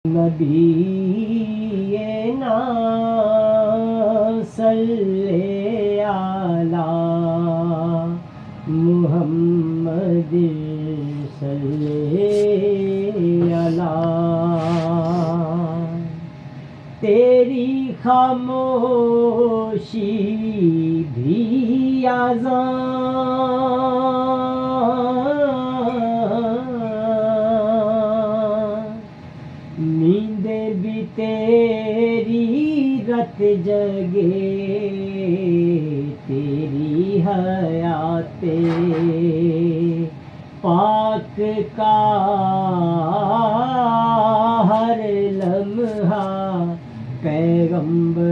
نبینا صلی علی محمد صلی علی تیری خاموشی بھی اذان، نیندیں بھی تیری رت جگے تیری حیات پاک کا ہر لمحہ پیغمبر